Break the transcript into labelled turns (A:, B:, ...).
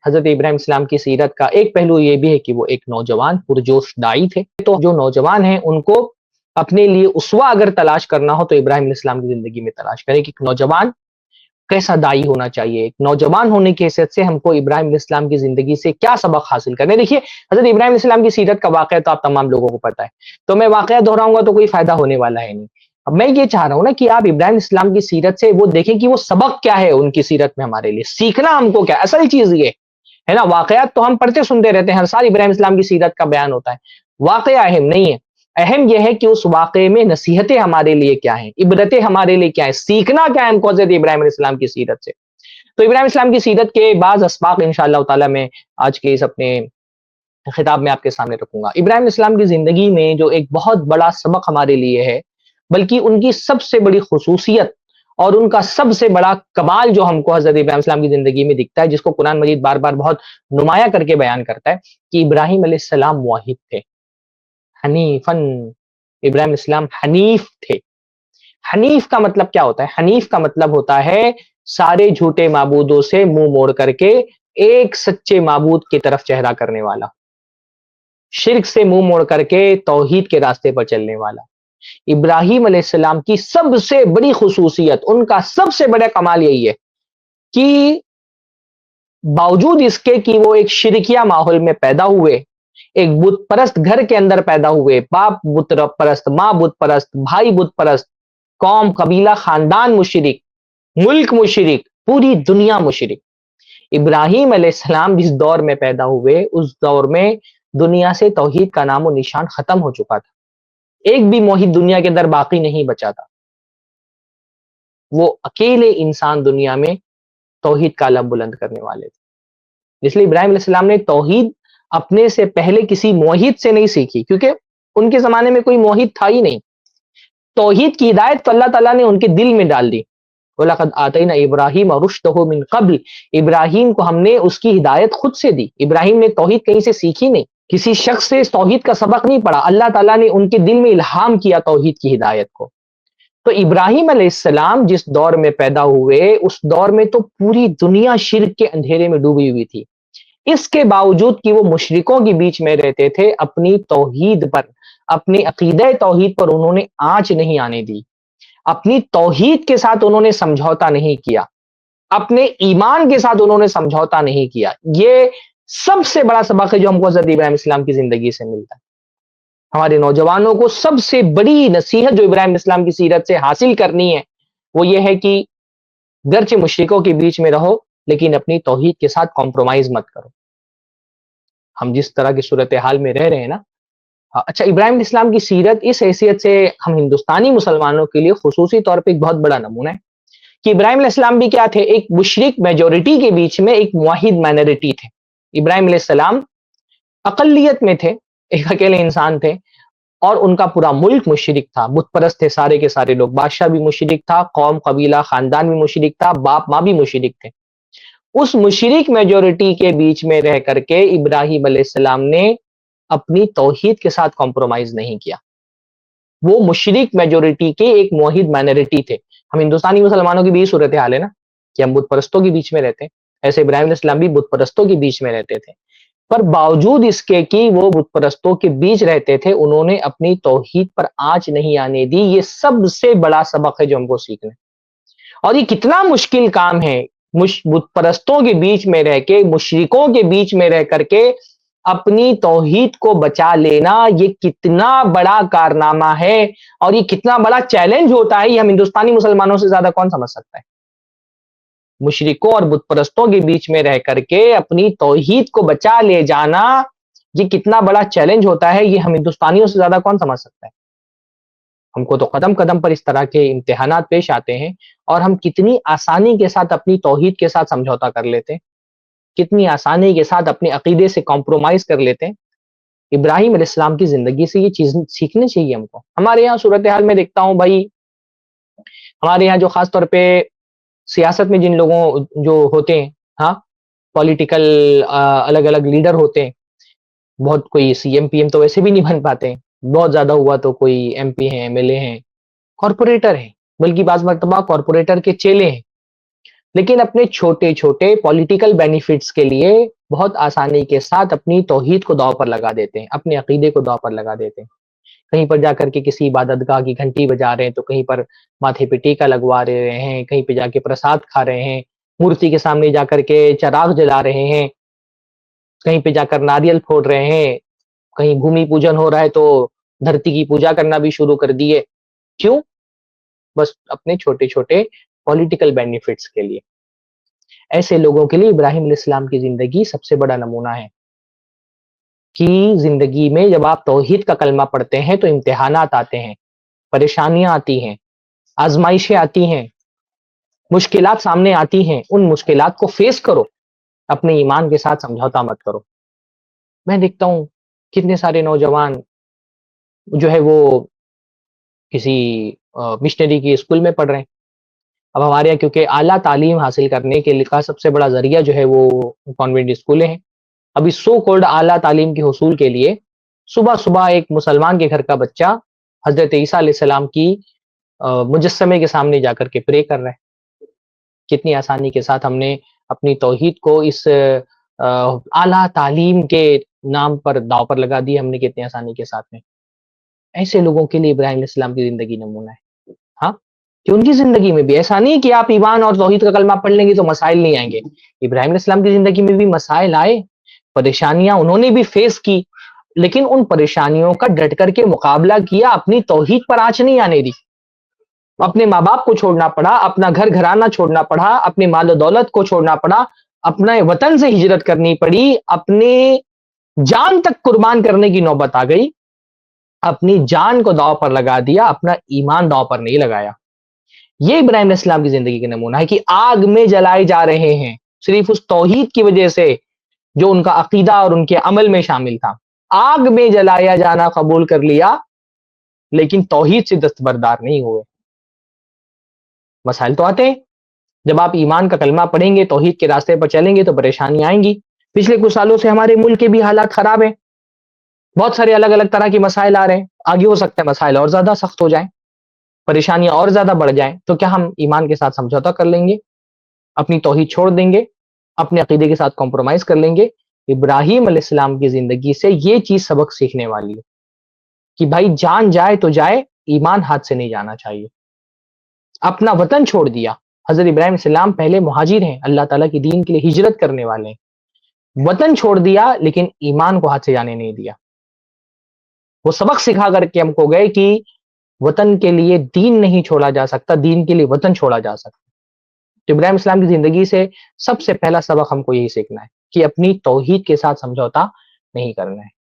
A: حضرت ابراہیم السلام کی سیرت کا ایک پہلو یہ بھی ہے کہ وہ ایک نوجوان پرجوش دائی تھے. تو جو نوجوان ہیں ان کو اپنے لیے اسوہ اگر تلاش کرنا ہو تو ابراہیم علیہ السلام کی زندگی میں تلاش کریں کہ ایک نوجوان کیسا دائی ہونا چاہیے. ایک نوجوان ہونے کی حیثیت سے ہم کو ابراہیم علیہ السلام کی زندگی سے کیا سبق حاصل کرنے. دیکھیے حضرت ابراہیم علیہ السلام کی سیرت کا واقعہ تو آپ تمام لوگوں کو پتہ ہے, تو میں واقعہ دہراؤں گا تو کوئی فائدہ ہونے والا ہے نہیں. اب میں یہ چاہ رہا ہوں نا کہ آپ ابراہیم علیہ السلام کی سیرت سے وہ دیکھیں کہ وہ سبق کیا ہے ان کی سیرت میں, ہمارے لیے سیکھنا ہم کو کیا. اصل چیز یہ ہے نا, واقعات تو ہم پڑھتے سنتے رہتے ہیں, ہر سال ابراہیم اسلام کی سیرت کا بیان ہوتا ہے, واقعہ اہم نہیں ہے. اہم یہ ہے کہ اس واقعے میں نصیحتیں ہمارے لیے کیا ہیں, عبرتیں ہمارے لیے کیا ہیں, سیکھنا کیا ہے ہم کو حضرت ابراہیم علیہ السلام کی سیرت سے. تو ابراہیم اسلام کی سیرت کے بعض اسباق انشاءاللہ تعالی میں آج کے اس اپنے خطاب میں آپ کے سامنے رکھوں گا. ابراہیم اسلام کی زندگی میں جو ایک بہت بڑا سبق ہمارے لیے ہے, بلکہ ان کی سب سے بڑی خصوصیت اور ان کا سب سے بڑا کمال جو ہم کو حضرت ابراہیم السلام کی زندگی میں دکھتا ہے, جس کو قرآن مجید بار بار بہت نمایاں کر کے بیان کرتا ہے, کہ ابراہیم علیہ السلام موحد تھے, حنیفن. ابراہیم السلام حنیف تھے. حنیف کا مطلب کیا ہوتا ہے؟ حنیف کا مطلب ہوتا ہے سارے جھوٹے معبودوں سے منہ موڑ کر کے ایک سچے معبود کی طرف چہرہ کرنے والا, شرک سے منہ موڑ کر کے توحید کے راستے پر چلنے والا. ابراہیم علیہ السلام کی سب سے بڑی خصوصیت, ان کا سب سے بڑا کمال یہی ہے کہ باوجود اس کے کہ وہ ایک شرکیہ ماحول میں پیدا ہوئے, ایک بت پرست گھر کے اندر پیدا ہوئے, باپ بت پرست, ماں بت پرست, بھائی بت پرست, قوم قبیلہ خاندان مشرک, ملک مشرک, پوری دنیا مشرک. ابراہیم علیہ السلام جس دور میں پیدا ہوئے اس دور میں دنیا سے توحید کا نام و نشان ختم ہو چکا تھا, ایک بھی موحد دنیا کے اندر باقی نہیں بچا تھا. وہ اکیلے انسان دنیا میں توحید کا علم بلند کرنے والے تھے. اس لیے ابراہیم علیہ السلام نے توحید اپنے سے پہلے کسی موحد سے نہیں سیکھی, کیونکہ ان کے زمانے میں کوئی موحد تھا ہی نہیں. توحید کی ہدایت تو اللہ تعالیٰ نے ان کے دل میں ڈال دی. وَلَقَدْ آتَيْنَا إِبْرَاهِيمَ رُشْدَهُ مِنْ قَبْلِ, ابراہیم کو ہم نے اس کی ہدایت خود سے دی. ابراہیم نے توحید کہیں سے سیکھی نہیں, کسی شخص سے توحید کا سبق نہیں پڑھا, اللہ تعالیٰ نے ان کے دل میں الہام کیا توحید کی ہدایت کو. تو ابراہیم علیہ السلام جس دور میں پیدا ہوئے اس دور میں تو پوری دنیا شرک کے اندھیرے میں ڈوبی ہوئی تھی. اس کے باوجود کہ وہ مشرکوں کے بیچ میں رہتے تھے, اپنی توحید پر, اپنی عقیدہ توحید پر انہوں نے آنچ نہیں آنے دی, اپنی توحید کے ساتھ انہوں نے سمجھوتا نہیں کیا, اپنے ایمان کے ساتھ انہوں نے سمجھوتا نہیں کیا. یہ سب سے بڑا سبق ہے جو ہم کو حضرت ابراہیم اسلام کی زندگی سے ملتا ہے. ہمارے نوجوانوں کو سب سے بڑی نصیحت جو ابراہیم اسلام کی سیرت سے حاصل کرنی ہے وہ یہ ہے کہ گرچہ مشرکوں کے بیچ میں رہو لیکن اپنی توحید کے ساتھ کمپرومائز مت کرو. ہم جس طرح کی صورتحال میں رہ رہے ہیں نا, اچھا ابراہیم اسلام کی سیرت اس حیثیت سے ہم ہندوستانی مسلمانوں کے لیے خصوصی طور پہ ایک بہت بڑا نمونہ ہے کہ ابراہیم علیہ السلام بھی کیا تھے, ایک مشرک میجورٹی کے بیچ میں ایک موحد مائنورٹی تھے. ابراہیم علیہ السلام اقلیت میں تھے, ایک اکیلے انسان تھے, اور ان کا پورا ملک مشرک تھا, بت پرست تھے سارے کے سارے لوگ, بادشاہ بھی مشرک تھا, قوم قبیلہ خاندان بھی مشرک تھا, باپ ماں بھی مشرک تھے. اس مشرک میجورٹی کے بیچ میں رہ کر کے ابراہیم علیہ السلام نے اپنی توحید کے ساتھ کمپرومائز نہیں کیا. وہ مشرک میجورٹی کے ایک موحد مائنورٹی تھے. ہم ہندوستانی مسلمانوں کی بھی صورتحال ہے نا کہ ہم بت پرستوں کے بیچ میں رہتے ہیں, ایسے ابراہیم علیہ السلام بھی بت پرستوں کے بیچ میں رہتے تھے. پر باوجود اس کے کہ وہ بت پرستوں کے بیچ رہتے تھے انہوں نے اپنی توحید پر آنچ نہیں آنے دی. یہ سب سے بڑا سبق ہے جو ہم کو سیکھنا ہے. اور یہ کتنا مشکل کام ہے, بت پرستوں کے بیچ میں رہ کے, مشرکوں کے بیچ میں رہ کر کے اپنی توحید کو بچا لینا, یہ کتنا بڑا کارنامہ ہے اور یہ کتنا بڑا چیلنج ہوتا ہے, یہ ہم ہندوستانی مسلمانوں سے زیادہ کون سمجھ سکتا ہے. مشرکوں اور بت پرستوں کے بیچ میں رہ کر کے اپنی توحید کو بچا لے جانا, یہ کتنا بڑا چیلنج ہوتا ہے, یہ ہم ہندوستانیوں سے زیادہ کون سمجھ سکتا ہے. ہم کو تو قدم قدم پر اس طرح کے امتحانات پیش آتے ہیں اور ہم کتنی آسانی کے ساتھ اپنی توحید کے ساتھ سمجھوتا کر لیتے ہیں, کتنی آسانی کے ساتھ اپنے عقیدے سے کمپرومائز کر لیتے ہیں. ابراہیم علیہ السلام کی زندگی سے یہ چیز سیکھنی چاہیے ہم کو. ہمارے یہاں صورتحال میں دیکھتا ہوں بھائی, ہمارے یہاں جو خاص طور پہ سیاست میں جن لوگوں جو ہوتے ہیں, ہاں پولیٹیکل الگ الگ لیڈر ہوتے ہیں, بہت کوئی سی ایم پی ایم تو ویسے بھی نہیں بن پاتے, بہت زیادہ ہوا تو کوئی ایم پی ہیں, ایم ایل اے ہیں, کارپوریٹر ہیں, بلکہ بعض مرتبہ کارپوریٹر کے چیلے ہیں. لیکن اپنے چھوٹے چھوٹے پولیٹیکل بینیفٹس کے لیے بہت آسانی کے ساتھ اپنی توحید کو داؤ پر لگا دیتے ہیں، اپنے عقیدے کو داؤ پر لگا دیتے ہیں۔ کہیں پر جا کر کے کسی عبادت گاہ کی گھنٹی بجا رہے ہیں تو کہیں پر ماتھے پہ ٹیکا لگوا رہے ہیں، کہیں پہ جا کے پرساد کھا رہے ہیں، مورتی کے سامنے جا کر کے چراغ جلا رہے ہیں، کہیں پہ جا کر ناریل پھوڑ رہے ہیں، کہیں بھومی پوجن ہو رہا ہے تو دھرتی کی پوجا کرنا بھی شروع کر دیے۔ کیوں؟ بس اپنے چھوٹے چھوٹے پولیٹیکل بینیفٹس کے لیے۔ ایسے لوگوں کے لیے ابراہیم علیہ السلام کی زندگی سب سے بڑا نمونہ ہے کہ زندگی میں جب آپ توحید کا کلمہ پڑھتے ہیں تو امتحانات آتے ہیں، پریشانیاں آتی ہیں، آزمائشیں آتی ہیں، مشکلات سامنے آتی ہیں، ان مشکلات کو فیس کرو، اپنے ایمان کے ساتھ سمجھوتا مت کرو۔ میں دیکھتا ہوں کتنے سارے نوجوان جو ہے وہ کسی مشنری کی اسکول میں پڑھ رہے ہیں۔ اب ہمارے یہاں کیونکہ اعلیٰ تعلیم حاصل کرنے کے لیے سب سے بڑا ذریعہ جو ہے وہ کانوینٹ اسکولیں ہیں۔ اب اس سو کولڈ اعلیٰ تعلیم کے حصول کے لیے صبح صبح ایک مسلمان کے گھر کا بچہ حضرت عیسیٰ علیہ السلام کی مجسمے کے سامنے جا کر کے پرے کر رہے ہیں۔ کتنی آسانی کے ساتھ ہم نے اپنی توحید کو اس اعلیٰ تعلیم کے نام پر داؤ پر لگا دی، ہم نے کتنی آسانی کے ساتھ میں۔ ایسے لوگوں کے لیے ابراہیم علیہ السلام کی زندگی نمونہ ہے، ہاں، کہ ان کی زندگی میں بھی ایسا نہیں کہ آپ ایمان اور توحید کا کلمہ پڑھ لیں گے تو مسائل نہیں آئیں گے۔ ابراہیم علیہ السلام کی زندگی میں بھی مسائل آئے، پریشانیاں انہوں نے بھی فیس کی، لیکن ان پریشانیوں کا ڈٹ کر کے مقابلہ کیا، اپنی توحید پر آنچ نہیں آنے دی۔ اپنے ماں باپ کو چھوڑنا پڑا، اپنا گھر گھرانہ چھوڑنا پڑا، اپنے مال و دولت کو چھوڑنا پڑا، اپنے وطن سے ہجرت کرنی پڑی، اپنے جان تک قربان کرنے کی نوبت آ گئی، اپنی جان کو داؤ پر لگا دیا، اپنا ایمان داؤ پر نہیں لگایا۔ یہ ابراہیم علیہ السلام کی زندگی کا نمونہ ہے کہ آگ میں جلائے جا رہے ہیں صرف اس توحید کی وجہ سے جو ان کا عقیدہ اور ان کے عمل میں شامل تھا۔ آگ میں جلایا جانا قبول کر لیا لیکن توحید سے دستبردار نہیں ہوئے۔ مسائل تو آتے ہیں، جب آپ ایمان کا کلمہ پڑھیں گے، توحید کے راستے پر چلیں گے تو پریشانی آئیں گی۔ پچھلے کچھ سالوں سے ہمارے ملک کے بھی حالات خراب ہیں، بہت سارے الگ الگ طرح کے مسائل آ رہے ہیں، آگے ہو سکتا ہے مسائل اور زیادہ سخت ہو جائیں، پریشانیاں اور زیادہ بڑھ جائیں، تو کیا ہم ایمان کے ساتھ سمجھوتا کر لیں گے، اپنی توحید چھوڑ دیں گے، اپنے عقیدے کے ساتھ کمپرومائز کر لیں گے؟ ابراہیم علیہ السلام کی زندگی سے یہ چیز سبق سیکھنے والی ہے کہ بھائی جان جائے تو جائے، ایمان ہاتھ سے نہیں جانا چاہیے۔ اپنا وطن چھوڑ دیا۔ حضرت ابراہیم علیہ السلام پہلے مہاجر ہیں، اللہ تعالیٰ کی دین کے لیے ہجرت کرنے والے ہیں، وطن چھوڑ دیا لیکن ایمان کو ہاتھ سے جانے نہیں دیا۔ وہ سبق سکھا کر کے ہم کو گئے کہ وطن کے لیے دین نہیں چھوڑا جا سکتا، دین کے لیے وطن چھوڑا جا سکتا۔ تو ابراہیم اسلام کی زندگی سے سب سے پہلا سبق ہم کو یہی سیکھنا ہے کہ اپنی توحید کے ساتھ سمجھوتا نہیں کرنا ہے۔